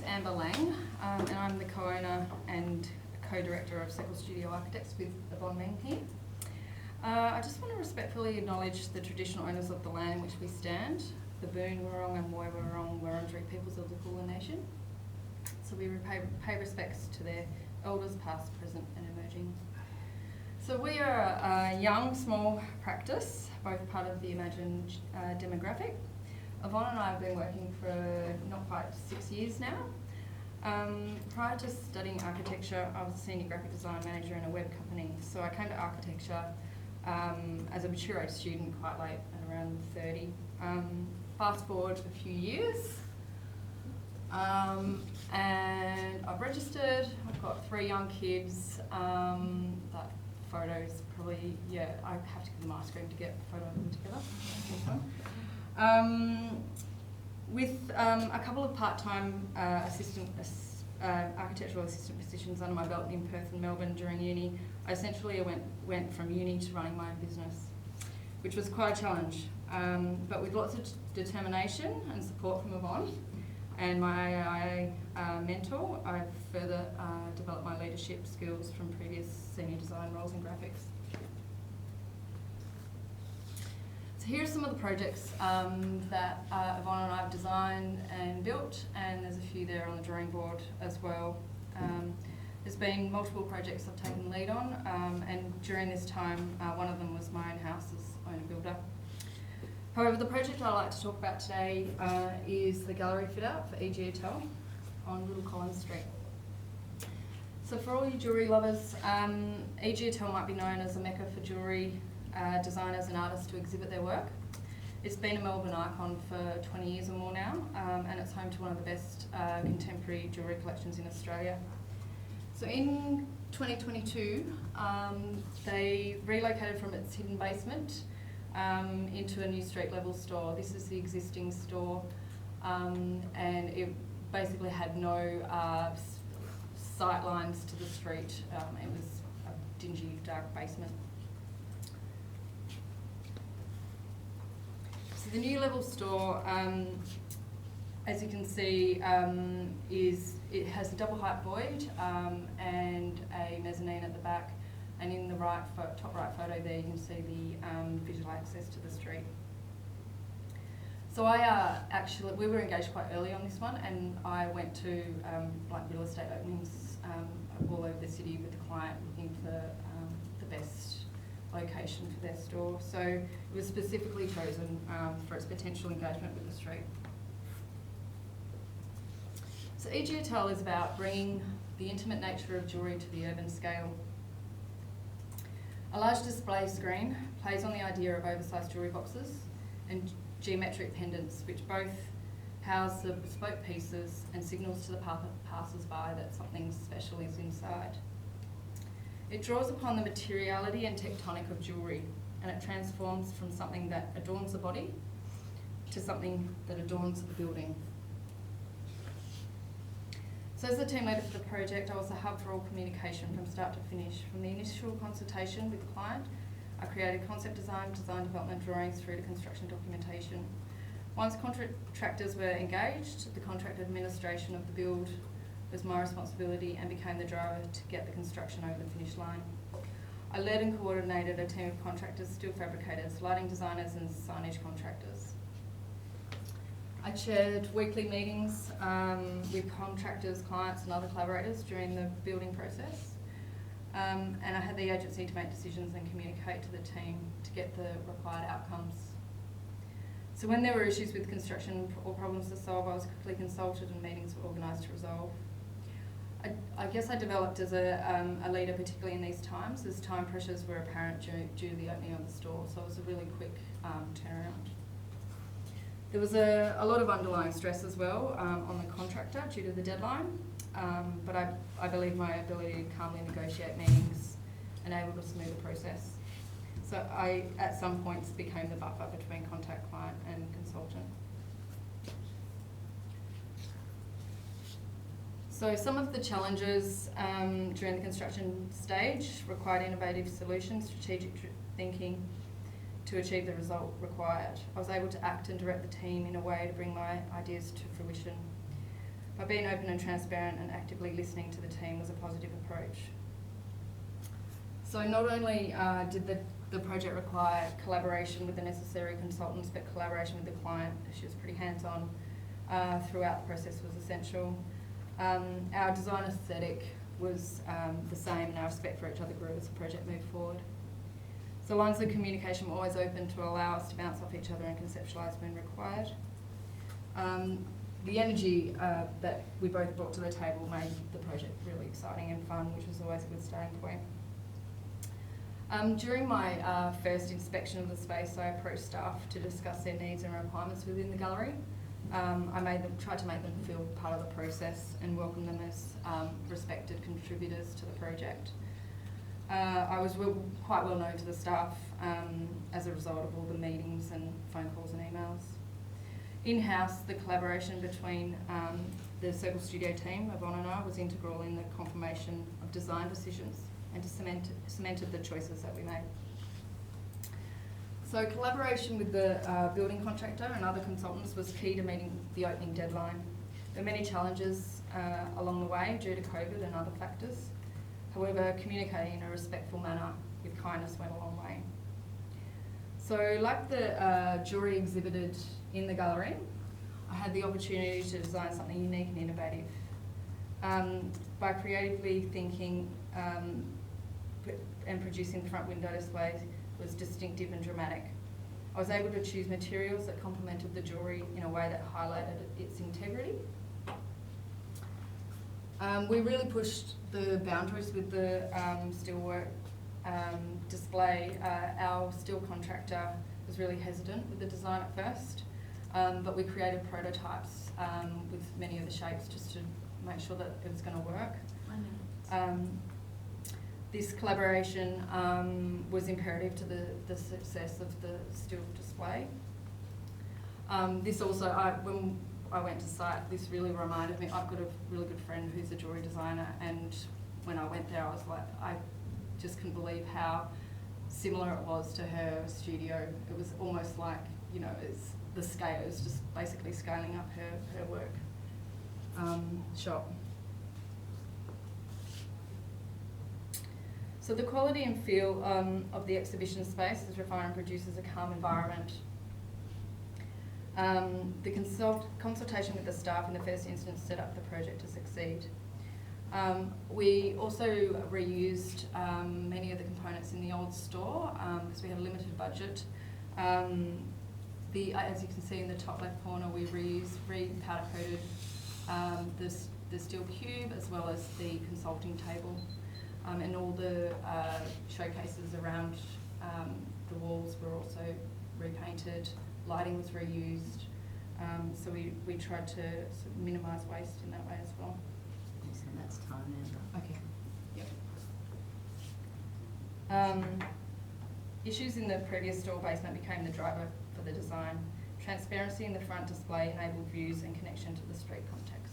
Amber Lang, and I'm the co-owner and co-director of Circle Studio Architects with Yvonne Meng here. I just want to respectfully acknowledge the traditional owners of the land in which we stand, the Boon, Wurrung and Woiwurrung Wurundjeri peoples of the Kulin Nation. So we pay respects to their elders past, present and emerging. So we are a young, small practice, both part of the EmAGN demographic. Yvonne and I have been working for not quite 6 years now. Prior to studying architecture, I was a senior graphic design manager in a web company. So I came to architecture as a mature age student quite late, at around 30. Fast forward a few years, and I've registered. I've got 3 young kids. That photos probably, yeah, I have to give them ice cream to get a photo of them together. With a couple of part-time architectural assistant positions under my belt in Perth and Melbourne during uni, I essentially went from uni to running my own business, which was quite a challenge. But with lots of determination and support from Yvonne and my AIA mentor, I've further developed my leadership skills from previous senior design roles in graphics. So here are some of the projects that Yvonne and I have designed and built, and there's a few there on the drawing board as well. There's been multiple projects I've taken the lead on, and during this time, one of them was my own house as owner-builder. However, the project I'd like to talk about today is the gallery fit-out for e.g.etal on Little Collins Street. So for all you jewellery lovers, e.g.etal might be known as a mecca for jewellery designers and artists to exhibit their work. It's been a Melbourne icon for 20 years or more now, and it's home to one of the best contemporary jewellery collections in Australia. So in 2022, they relocated from its hidden basement into a new street level store. This is the existing store, and it basically had no sight lines to the street. It was a dingy, dark basement. So the new level store, as you can see, it has a double height void and a mezzanine at the back. And in the top right photo there, you can see the visual access to the street. So we were engaged quite early on this one, and I went to like real estate openings all over the city with the client, looking for the best location for their store. So it was specifically chosen for its potential engagement with the street. So e.g.etal is about bringing the intimate nature of jewellery to the urban scale. A large display screen plays on the idea of oversized jewellery boxes and geometric pendants, which both house the bespoke pieces and signals to the passers-by that something special is inside. It draws upon the materiality and tectonic of jewellery, and it transforms from something that adorns the body to something that adorns the building. So as the team leader for the project, I was the hub for all communication from start to finish. From the initial consultation with the client, I created concept design development drawings through to construction documentation. Once contractors were engaged, the contract administration of the build was my responsibility and became the driver to get the construction over the finish line. I led and coordinated a team of contractors, steel fabricators, lighting designers and signage contractors. I chaired weekly meetings with contractors, clients and other collaborators during the building process. And I had the agency to make decisions and communicate to the team to get the required outcomes. So when there were issues with construction or problems to solve, I was quickly consulted and meetings were organised to resolve. I guess I developed as a leader, particularly in these times, as time pressures were apparent due to the opening of the store, so it was a really quick turnaround. There was a lot of underlying stress as well on the contractor due to the deadline, but I believe my ability to calmly negotiate meetings enabled a smoother process. So I, at some points, became the buffer between contact client and consultant. So some of the challenges during the construction stage required innovative solutions, strategic thinking to achieve the result required. I was able to act and direct the team in a way to bring my ideas to fruition. By being open and transparent and actively listening to the team was a positive approach. So not only did the project require collaboration with the necessary consultants, but collaboration with the client. She was pretty hands-on throughout the process was essential. Our design aesthetic was the same, and our respect for each other grew as the project moved forward. So lines of communication were always open to allow us to bounce off each other and conceptualise when required. The energy that we both brought to the table made the project really exciting and fun, which was always a good starting point. During my first inspection of the space, I approached staff to discuss their needs and requirements within the gallery. I tried to make them feel part of the process and welcome them as respected contributors to the project. I was quite well known to the staff as a result of all the meetings and phone calls and emails. In-house, the collaboration between the Circle Studio team, Yvonne and I, was integral in the confirmation of design decisions and cemented the choices that we made. So collaboration with the building contractor and other consultants was key to meeting the opening deadline. There were many challenges along the way due to COVID and other factors. However, communicating in a respectful manner with kindness went a long way. So like the jewellery exhibited in the gallery, I had the opportunity to design something unique and innovative. By creatively thinking and producing the front window displays was distinctive and dramatic. I was able to choose materials that complemented the jewellery in a way that highlighted its integrity. We really pushed the boundaries with the steelwork display. Our steel contractor was really hesitant with the design at first, but we created prototypes with many of the shapes just to make sure that it was going to work. This collaboration was imperative to the success of the steel display. This also, when I went to site, this really reminded me, I've got a really good friend who's a jewellery designer, and when I went there I was like, I just couldn't believe how similar it was to her studio. It was almost like, you know, the scale is just basically scaling up her work shop. So the quality and feel of the exhibition space is refined and produces a calm environment. The consultation with the staff in the first instance set up the project to succeed. We also reused many of the components in the old store because we had a limited budget. As you can see in the top left corner, we re-powder coated the steel cube as well as the consulting table. And all the showcases around the walls were also repainted. Lighting was reused. So we tried to sort of minimise waste in that way as well. So that's time now. Okay. Yep. Issues in the previous store basement became the driver for the design. Transparency in the front display enabled views and connection to the street context.